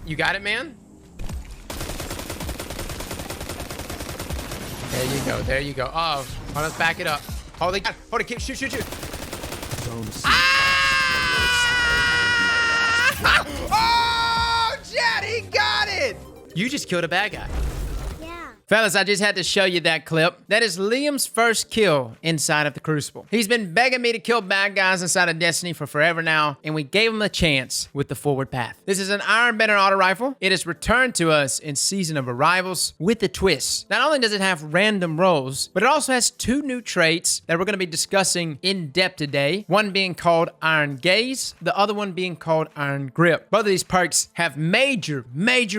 You got it, man? There you go. There you go. Oh, let's back it up. Holy God. Hold it. Shoot. Oh, Jet, he got it. You just killed a bad guy. Fellas, I just had to show you that clip. That is Liam's first kill inside of the Crucible. He's been begging me to kill bad guys inside of Destiny for forever now, and we gave him a chance with the Forward Path. This is an Iron Bender auto rifle. It is returned to us in Season of Arrivals with a twist. Not only does it have random rolls, but it also has 2 new traits that we're going to be discussing in depth today. One being called Iron Gaze, the other one being called Iron Grip. Both of these perks have major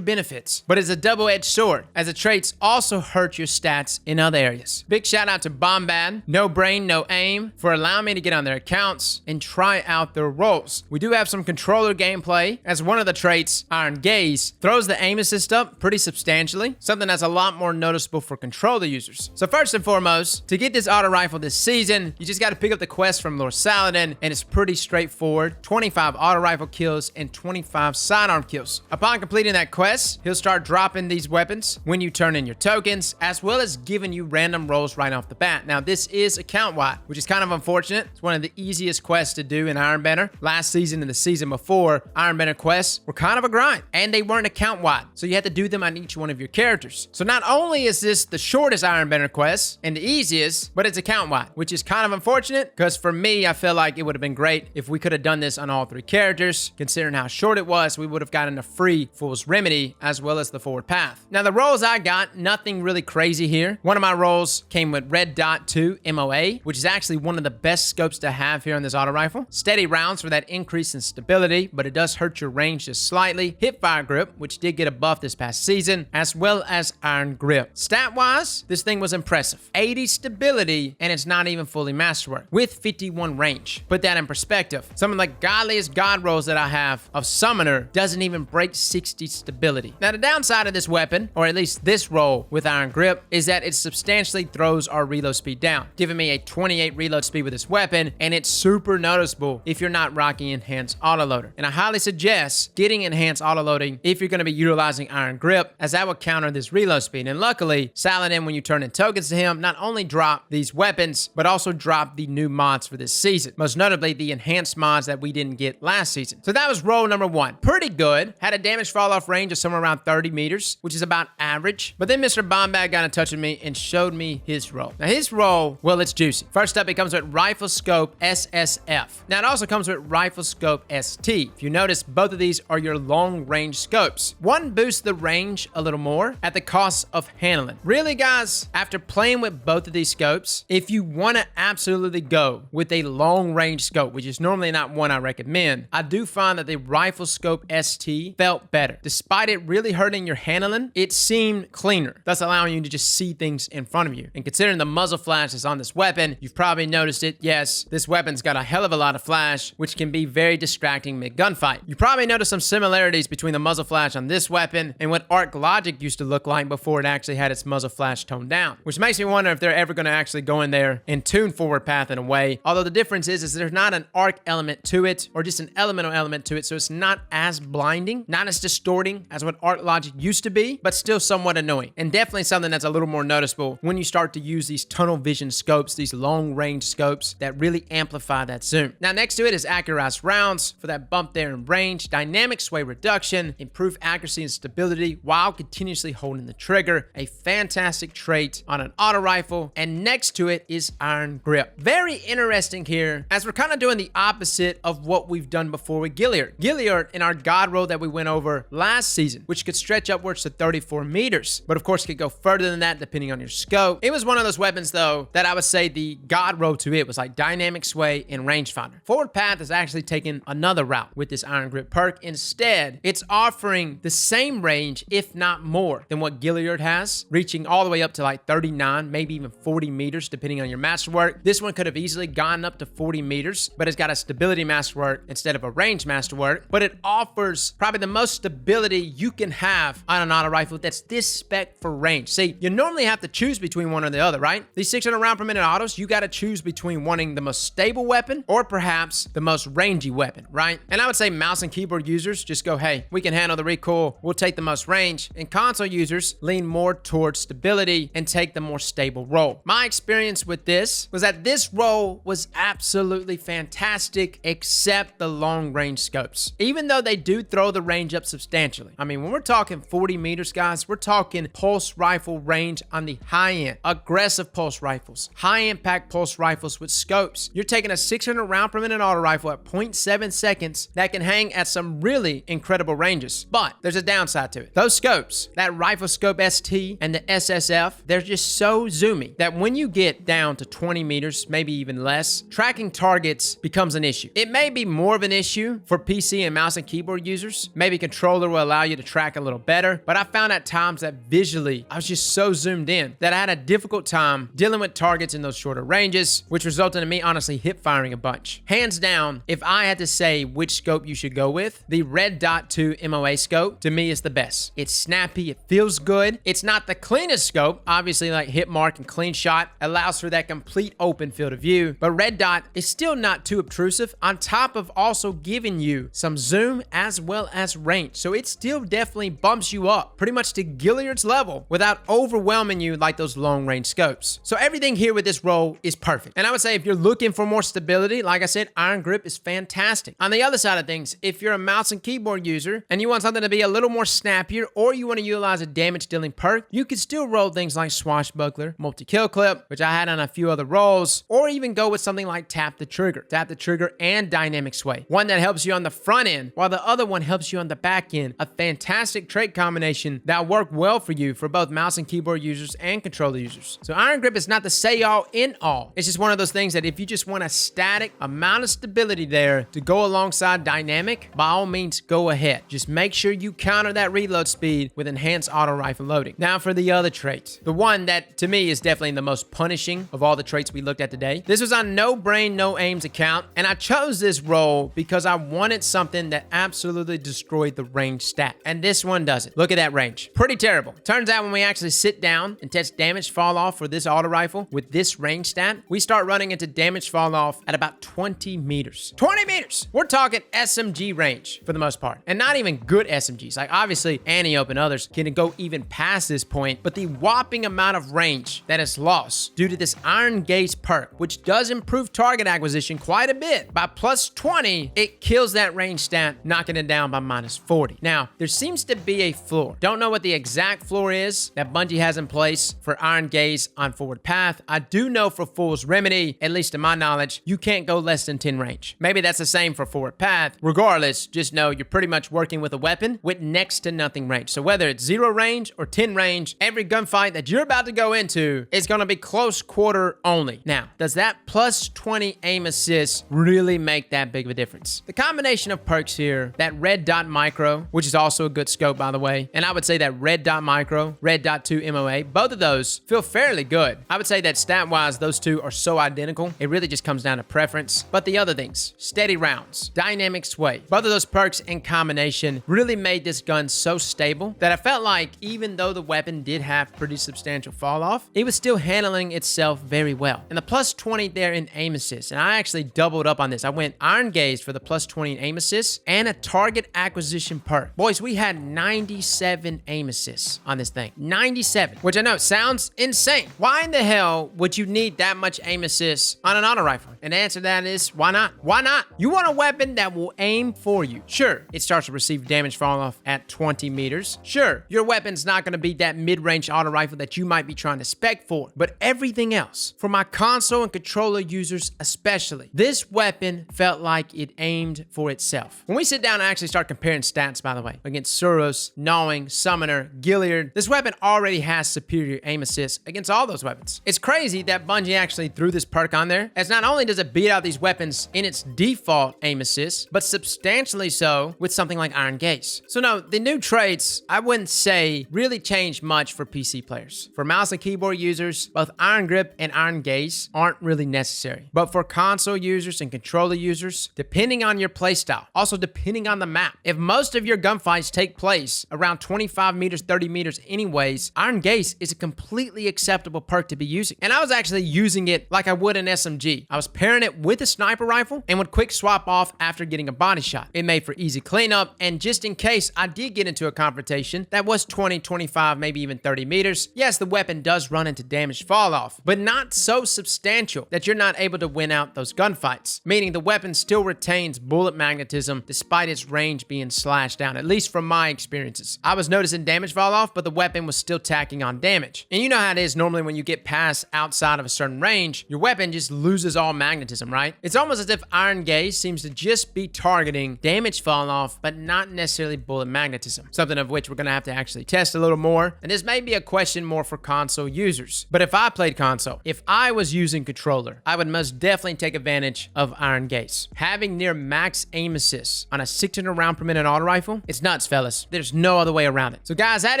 benefits, but it's a double-edged sword, as the traits also hurt your stats in other areas. Big shout out to Bombad, No Brain, No Aim, for allowing me to get on their accounts and try out their roles. We do have some controller gameplay, as one of the traits, Iron Gaze, throws the aim assist up pretty substantially, something that's a lot more noticeable for controller users. So first and foremost, to get this auto rifle this season, you just got to pick up the quest from Lord Saladin, and it's pretty straightforward. 25 auto rifle kills and 25 sidearm kills. Upon completing that quest, he'll start dropping these weapons when you turn in your tokens, as well as giving you random rolls right off the bat. Now, this is account-wide, which is kind of unfortunate. It's one of the easiest quests to do in Iron Banner. Last season and the season before, Iron Banner quests were kind of a grind, and they weren't account-wide, so you had to do them on each one of your characters. So not only is this the shortest Iron Banner quest and the easiest, but it's account-wide, which is kind of unfortunate, because for me, I feel like it would have been great if we could have done this on all 3 characters. Considering how short it was, we would have gotten a free Fool's Remedy, as well as the Forward Path. Now, the rolls I got, nothing really crazy here. One of my rolls came with Red Dot 2 MOA, which is actually one of the best scopes to have here on this auto rifle. Steady rounds for that increase in stability, but it does hurt your range just slightly. Hipfire Grip, which did get a buff this past season, as well as Iron Grip. Stat-wise, this thing was impressive. 80 stability, and it's not even fully masterwork, with 51 range. Put that in perspective. Some of the godliest god rolls that I have of Summoner doesn't even break 60 stability. Now, the downside of this weapon, or at least this roll with Iron Grip, is that it substantially throws our reload speed down, giving me a 28 reload speed with this weapon, and it's super noticeable if you're not rocking Enhanced Autoloader. And I highly suggest getting Enhanced Autoloading if you're going to be utilizing Iron Grip, as that will counter this reload speed. And luckily, Saladin, when you turn in tokens to him, not only drop these weapons, but also drop the new mods for this season, most notably the enhanced mods that we didn't get last season. So that was roll number 1. Pretty good. Had a damage fall off range of somewhere around 30 meters, which is about average. But then Mr. Bombad got in touch with me and showed me his roll. Now, his roll, well, it's juicy. First up, it comes with Rifle Scope SSF. Now, it also comes with Rifle Scope ST. If you notice, both of these are your long-range scopes. One boosts the range a little more at the cost of handling. Really, guys, after playing with both of these scopes, if you want to absolutely go with a long-range scope, which is normally not one I recommend, I do find that the Rifle Scope ST felt better. Despite it really hurting your handling, it seemed cleaner, thus allowing you to just see things in front of you. And considering the muzzle flash is on this weapon, you've probably noticed it. Yes, this weapon's got a hell of a lot of flash, which can be very distracting mid-gunfight. You probably noticed some similarities between the muzzle flash on this weapon and what Arc Logic used to look like before it actually had its muzzle flash toned down, which makes me wonder if they're ever going to actually go in there and tune Forward Path in a way. Although the difference is there's not an arc element to it, or just an elemental element to it, so it's not as blinding, not as distorting as what Arc Logic used to be, but still somewhat annoying. And definitely something that's a little more noticeable when you start to use these tunnel vision scopes, these long range scopes that really amplify that zoom. Now, next to it is Accurized Rounds for that bump there in range, dynamic sway reduction, improved accuracy and stability while continuously holding the trigger. A fantastic trait on an auto rifle. And next to it is Iron Grip. Very interesting here, as we're kind of doing the opposite of what we've done before with Gilliard. Gilliard in our God roll that we went over last season, which could stretch upwards to 34 meters, but of course could go further than that depending on your scope. It was one of those weapons though that I would say the God roll to it was like dynamic sway and rangefinder. Forward Path is actually taking another route with this Iron Grip perk. Instead, it's offering the same range, if not more, than what Gilliard has, reaching all the way up to like 39, maybe even 40 meters depending on your masterwork. This one could have easily gone up to 40 meters, but it's got a stability masterwork instead of a range masterwork. But it offers probably the most stability you can have on an auto rifle that's this spec for range. See, you normally have to choose between one or the other, right? These 600 round per minute autos, you got to choose between wanting the most stable weapon or perhaps the most rangy weapon, right? And I would say mouse and keyboard users just go, hey, we can handle the recoil, we'll take the most range. And console users lean more towards stability and take the more stable role. My experience with this was that this role was absolutely fantastic except the long range scopes. Even though they do throw the range up substantially. I mean, when we're talking 40 meters, guys, we're talking pulse rifle range on the high end, aggressive pulse rifles, high impact pulse rifles with scopes. You're taking a 600 round per minute auto rifle at 0.7 seconds that can hang at some really incredible ranges. But there's a downside to it. Those scopes, that rifle scope ST and the SSF, they're just so zoomy that when you get down to 20 meters, maybe even less, tracking targets becomes an issue. It may be more of an issue for PC and mouse and keyboard users. Maybe controller will allow you to track a little better, but I found at times that visually, I was just so zoomed in that I had a difficult time dealing with targets in those shorter ranges, which resulted in me honestly hip firing a bunch. Hands down, if I had to say which scope you should go with, the Red Dot 2 MOA scope to me is the best. It's snappy, it feels good. It's not the cleanest scope, obviously like hit mark and clean shot allows for that complete open field of view, but Red Dot is still not too obtrusive on top of also giving you some zoom as well as range. So it still definitely bumps you up pretty much to Gilliard's level without overwhelming you like those long range scopes. So everything here with this roll is perfect. And I would say if you're looking for more stability, like I said, iron grip is fantastic. On the other side of things, if you're a mouse and keyboard user and you want something to be a little more snappier or you want to utilize a damage dealing perk, you could still roll things like Swashbuckler, multi-kill clip, which I had on a few other rolls, or even go with something like Tap the Trigger and Dynamic Sway. One that helps you on the front end while the other one helps you on the back end. A fantastic trait combination that'll work well for you for both mouse and keyboard users and controller users. So iron grip is not the say all in all. It's just one of those things that if you just want a static amount of stability there to go alongside dynamic, by all means go ahead. Just make sure you counter that reload speed with enhanced auto rifle loading. Now for the other traits, the one that to me is definitely the most punishing of all the traits we looked at today. This was on No Brain No Ames account, and I chose this role because I wanted something that absolutely destroyed the range stat, and this one does it. Look at that range, pretty terrible. Turns out when we actually sit down and test damage fall off for this auto rifle with this range stat, we start running into damage fall off at about 20 meters. 20 meters! We're talking SMG range for the most part, and not even good SMGs. Like obviously Antiope and others can go even past this point, but the whopping amount of range that is lost due to this Iron Gaze perk, which does improve target acquisition quite a bit. By plus 20, it kills that range stat, knocking it down by minus 40. Now, there seems to be a floor. Don't know what the exact floor is that Bungie has in place for Iron Gaze on forward path. I do know for Fool's Remedy, at least to my knowledge, you can't go less than 10 range. Maybe that's the same for forward path. Regardless, just know you're pretty much working with a weapon with next to nothing range. So whether it's 0 range or 10 range, every gunfight that you're about to go into is going to be close quarter only. Now, does that plus 20 aim assist really make that big of a difference? The combination of perks here, that Red Dot Micro, which is also a good scope by the way, and I would say that Red Dot Micro, Red Dot 2 MOA, both of those feel fairly good. I would say that stat-wise, those two are so identical, it really just comes down to preference. But the other things, steady rounds, dynamic sway, both of those perks in combination really made this gun so stable that I felt like even though the weapon did have pretty substantial fall off, it was still handling itself very well. And the plus 20 there in aim assist, and I actually doubled up on this. I went Iron Gaze for the plus 20 in aim assist and a target acquisition perk. Boys, we had 97 aim assists on this thing. 97, which I know sounds insane. Why in the hell would you need that much aim assist on an auto rifle? And the answer to that is why not? Why not? You want a weapon that will aim for you. Sure, it starts to receive damage fall off at 20 meters. Sure, your weapon's not going to be that mid-range auto rifle that you might be trying to spec for, but everything else, for my console and controller users especially, this weapon felt like it aimed for itself. When we sit down and actually start comparing stats, by the way, against Suros, Gnawing, Summoner, Gilliard, this weapon already has superior aim assist against all those weapons. It's crazy that Bungie actually threw this perk on there, as not only does it beat out these weapons in its default default aim assist, but substantially so with something like Iron Gaze. So no, the new traits, I wouldn't say really change much for PC players. For mouse and keyboard users, both Iron Grip and Iron Gaze aren't really necessary. But for console users and controller users, depending on your playstyle, also depending on the map, if most of your gunfights take place around 25 meters, 30 meters anyways, Iron Gaze is a completely acceptable perk to be using. And I was actually using it like I would an SMG. I was pairing it with a sniper rifle and would quick swap off after getting a body shot. It made for easy cleanup, and just in case I did get into a confrontation that was 20, 25, maybe even 30 meters, yes, the weapon does run into damage fall off, but not so substantial that you're not able to win out those gunfights, meaning the weapon still retains bullet magnetism despite its range being slashed down, at least from my experiences. I was noticing damage fall off, but the weapon was still tacking on damage. And you know how it is normally when you get past outside of a certain range, your weapon just loses all magnetism, right? It's almost as if Iron Gaze seems to just be targeting damage fall off, but not necessarily bullet magnetism, something of which we're going to have to actually test a little more. And this may be a question more for console users. But if I played console, if I was using controller, I would most definitely take advantage of Iron Gaze. Having near max aim assist on a 600 round per minute auto rifle, it's nuts, fellas. There's no other way around it. So guys, that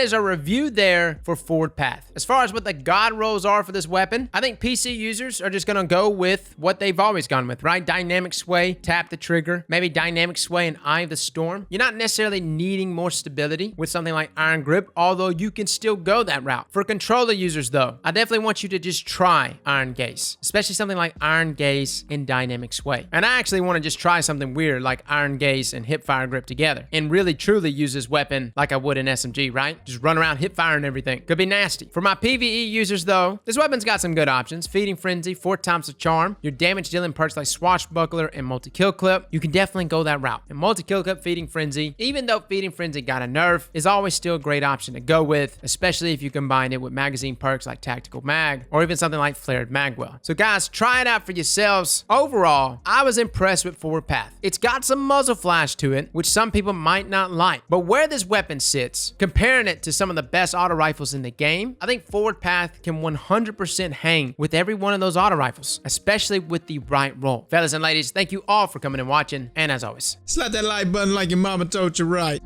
is a review there for Forward Path. As far as what the god rolls are for this weapon, I think PC users are just going to go with what they've always gone with, right? Dynamic sway, tap the trigger, maybe dynamic sway and Eye of the Storm. You're not necessarily needing more stability with something like Iron Grip, although you can still go that route. For controller users though, I definitely want you to just try Iron Gaze, especially something like Iron Gaze and dynamic sway. And I actually want to just try something weird like Iron Gaze and hipfire grip together and really truly use this weapon like I would an SMG, right? Just run around hipfire and everything. Could be nasty. For my PvE users though, this weapon's got some good options. Feeding Frenzy, 4 times the charm, your damage dealing perks like Swashbuckler and Multi-Kill Clip. You can definitely go that route. And Multi-Kill Clip, Feeding Frenzy, even though Feeding Frenzy got a nerf, is always still a great option to go with, especially if you combine it with magazine perks like Tactical Mag or even something like Flared Magwell. So guys, try it out for yourselves. Overall, I was impressed with Forward Path. It's got some muzzle flash to it, which some people might not like, but where this weapon sits, comparing it to some of the best auto rifles in the game, I think Forward Path can 100% hang with every one of those auto rifles, especially with the right roll. Fellas and ladies, thank you all for coming and watching, and as always, slap that like button like your mama told you right.